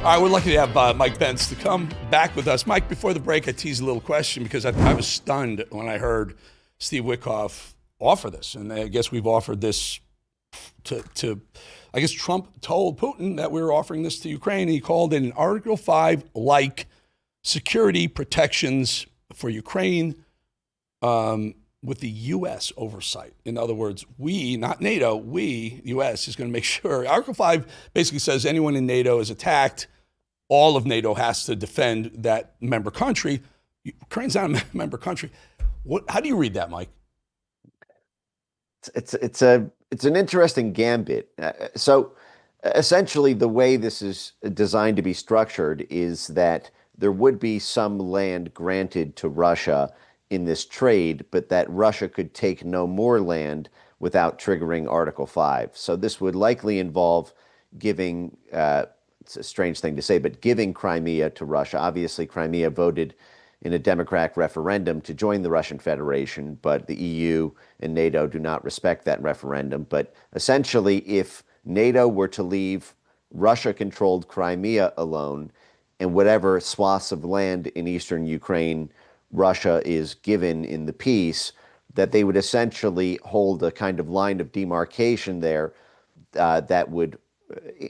All right, we're lucky to have Mike Benz to come back with us. Mike, before the break, I teased a little question because I was stunned when I heard Steve Witkoff offer this. And I guess we've offered this to I guess Trump told Putin that we were offering this to Ukraine. He called it an Article 5-like security protections for Ukraine with the U.S. oversight. In other words, we, not NATO, we, U.S., is going to make sure. Article 5 basically says anyone in NATO is attacked, all of NATO has to defend that member country. Ukraine's not a member country. How do you read that, Mike? It's an interesting gambit. So essentially, the way this is designed to be structured is that there would be some land granted to Russia in this trade, but that Russia could take no more land without triggering Article 5. So this would likely involve giving, it's a strange thing to say, but giving Crimea to Russia. Obviously, Crimea voted in a democratic referendum to join the Russian Federation, but the EU and NATO do not respect that referendum. But essentially, if NATO were to leave Russia-controlled Crimea alone, and whatever swaths of land in eastern Ukraine Russia is given in the peace, that they would essentially hold a kind of line of demarcation there that would,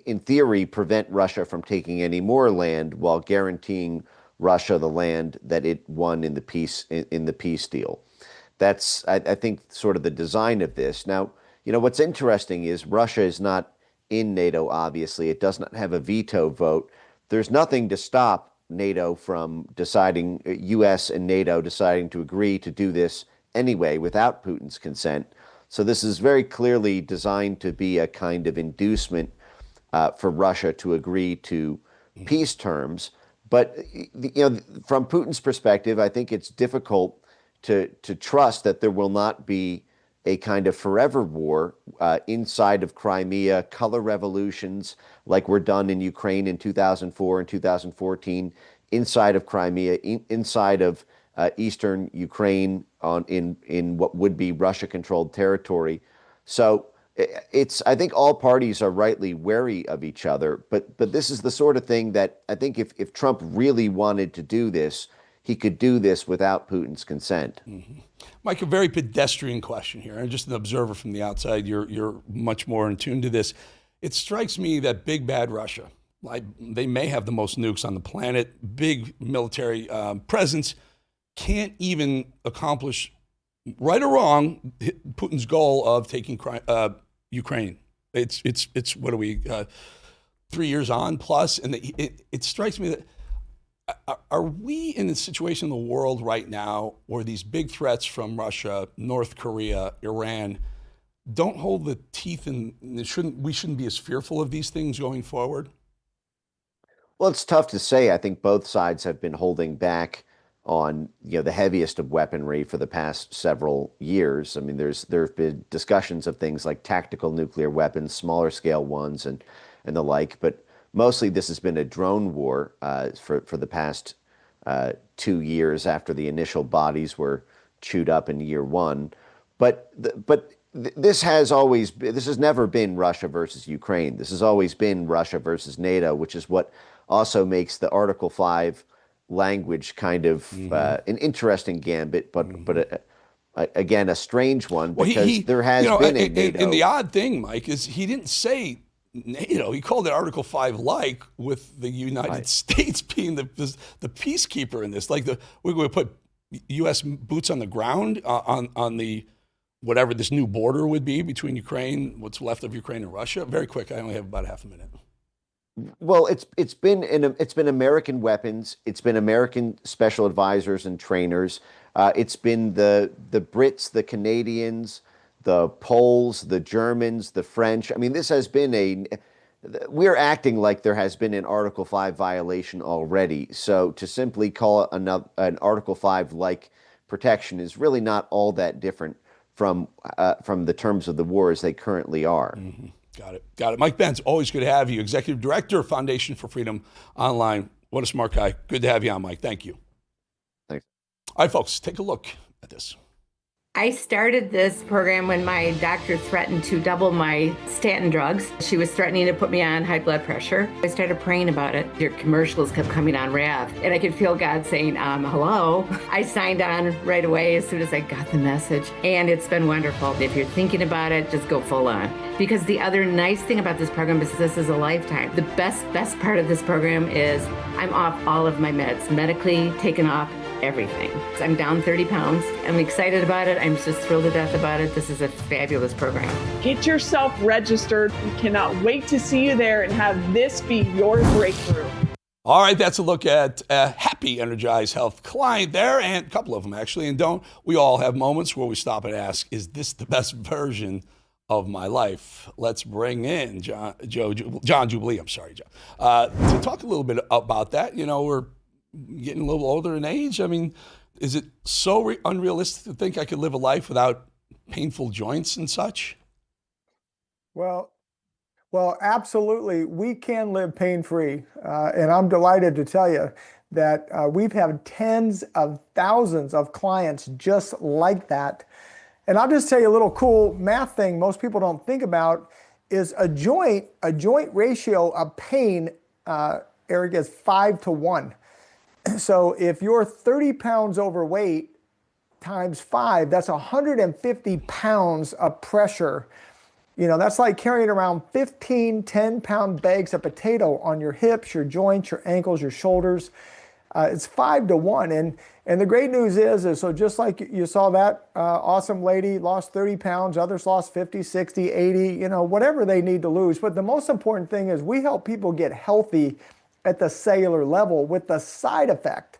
in theory, prevent Russia from taking any more land while guaranteeing Russia the land that it won in the peace deal. That's, I think, sort of the design of this. Now, what's interesting is Russia is not in NATO, obviously. It does not have a veto vote. There's nothing to stop NATO from deciding, U.S. and NATO deciding to agree to do this anyway without Putin's consent. So this is very clearly designed to be a kind of inducement for Russia to agree to peace terms. But from Putin's perspective, I think it's difficult to trust that there will not be a kind of forever war inside of Crimea, color revolutions like were done in Ukraine in 2004 and 2014, inside of Crimea, inside of eastern Ukraine in what would be Russia-controlled territory. So I think all parties are rightly wary of each other, but this is the sort of thing that I think if Trump really wanted to do this, he could do this without Putin's consent. Mm-hmm. Mike, a very pedestrian question here. I'm just an observer from the outside. You're much more in tune to this. It strikes me that big bad Russia, they may have the most nukes on the planet, big military presence, can't even accomplish, right or wrong, Putin's goal of taking Ukraine. It's what are we, 3 years on plus? And it strikes me that are we in a situation in the world right now where these big threats from Russia, North Korea, Iran don't hold the teeth, and we shouldn't be as fearful of these things going forward? Well, it's tough to say. I think both sides have been holding back on the heaviest of weaponry for the past several years. I mean, there have been discussions of things like tactical nuclear weapons, smaller scale ones, and the like. But mostly, this has been a drone war for the past 2 years after the initial bodies were chewed up in year one. But this has never been Russia versus Ukraine. This has always been Russia versus NATO, which is what also makes the Article 5 language kind of an interesting gambit, but again, a strange one because there has been a NATO. And the odd thing, Mike, is he didn't say NATO. He called it Article 5-like, with the United States being the peacekeeper in this. Like we're going to put U.S. boots on the ground on the whatever this new border would be between Ukraine, what's left of Ukraine and Russia. Very quick. I only have about half a minute. Well, it's been American weapons. It's been American special advisors and trainers. It's been the Brits, the Canadians, the Poles, the Germans, the French. I mean, this has been we're acting like there has been an Article 5 violation already. So to simply call it an Article 5-like protection is really not all that different from the terms of the war as they currently are. Mm-hmm. Got it. Mike Benz, always good to have you. Executive Director, Foundation for Freedom Online. What a smart guy. Good to have you on, Mike. Thank you. Thanks. All right, folks, take a look at this. I started this program when my doctor threatened to double my statin drugs. She was threatening to put me on high blood pressure. I started praying about it. Your commercials kept coming on Rav, and I could feel God saying, hello. I signed on right away as soon as I got the message, and it's been wonderful. If you're thinking about it, just go full on. Because the other nice thing about this program is this is a lifetime. The best part of this program is I'm off all of my meds, medically taken off everything. I'm down 30 pounds. I'm excited about it. I'm just thrilled to death about it. This is a fabulous program. Get yourself registered. We cannot wait to see you there and have this be your breakthrough. All right, that's a look at a happy Energize Health client there, and a couple of them actually. And don't we all have moments where we stop and ask, is this the best version of my life? Let's bring in John Jubilee. I'm sorry, John, to talk a little bit about that. You know, we're getting a little older in age. I mean, is it so unrealistic to think I could live a life without painful joints and such? Well, absolutely. We can live pain-free. And I'm delighted to tell you that we've had tens of thousands of clients just like that. And I'll just tell you a little cool math thing most people don't think about is a joint ratio of pain, Eric, is 5 to 1. So if you're 30 pounds overweight times 5, that's 150 pounds of pressure. You know, that's like carrying around 15 10-pound bags of potato on your hips, your joints, your ankles, your shoulders. It's 5 to 1. And the great news is so just like you saw that awesome lady lost 30 pounds, others lost 50, 60, 80, you know, whatever they need to lose. But the most important thing is we help people get healthy at the cellular level with the side effect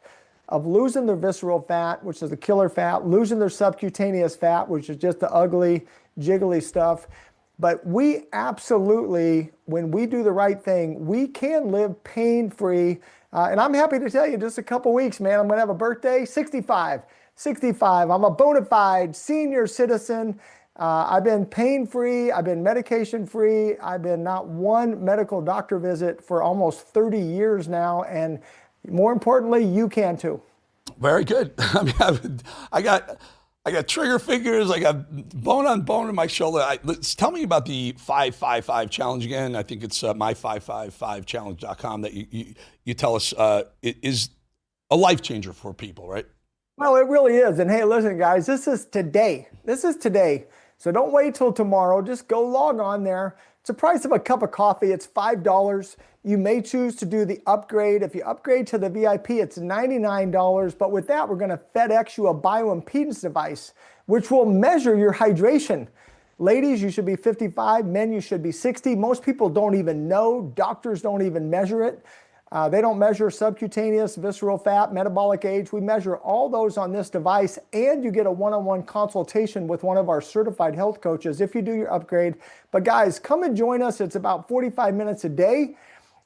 of losing their visceral fat, which is the killer fat, losing their subcutaneous fat, which is just the ugly, jiggly stuff. But we absolutely, when we do the right thing, we can live pain-free. And I'm happy to tell you, just a couple weeks, man, I'm going to have a birthday, 65. I'm a bona fide senior citizen. I've been pain-free, I've been medication-free, I've been not one medical doctor visit for almost 30 years now, and more importantly, you can too. Very good. I mean, I got trigger fingers, I got bone on bone in my shoulder. Tell me about the 555 challenge again. I think it's my555challenge.com that you tell us it is a life changer for people, right? Well, it really is. And hey, listen, guys, this is today. So don't wait till tomorrow. Just go log on there. It's the price of a cup of coffee. It's $5. You may choose to do the upgrade. If you upgrade to the VIP, it's $99. But with that, we're going to FedEx you a bioimpedance device, which will measure your hydration. Ladies, you should be 55. Men, you should be 60. Most people don't even know. Doctors don't even measure it. They don't measure subcutaneous, visceral fat, metabolic age. We measure all those on this device, and you get a one-on-one consultation with one of our certified health coaches if you do your upgrade. But guys, come and join us. It's about 45 minutes a day.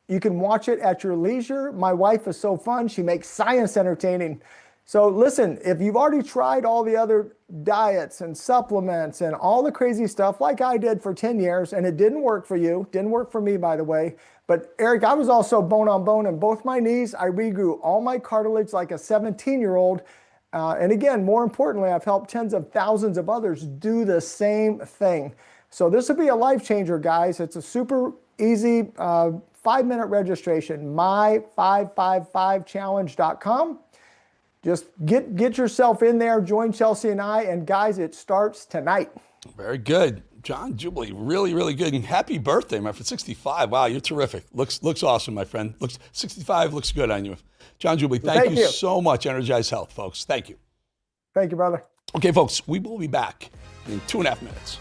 You can watch it at your leisure. My wife is so fun. She makes science entertaining. So listen, if you've already tried all the other diets and supplements and all the crazy stuff like I did for 10 years and it didn't work for you, didn't work for me, by the way. But Eric, I was also bone on bone in both my knees. I regrew all my cartilage like a 17-year-old. And again, more importantly, I've helped tens of thousands of others do the same thing. So this will be a life changer, guys. It's a super easy 5-minute registration, my555challenge.com. Just get yourself in there, join Chelsea and I, and guys, it starts tonight. Very good. John Jubilee, really, really good. And happy birthday, man, for 65. Wow, you're terrific. Looks awesome, my friend. 65 looks good on you. John Jubilee, thank you so much. Energize Health, folks. Thank you. Thank you, brother. Okay, folks, we will be back in 2.5 minutes.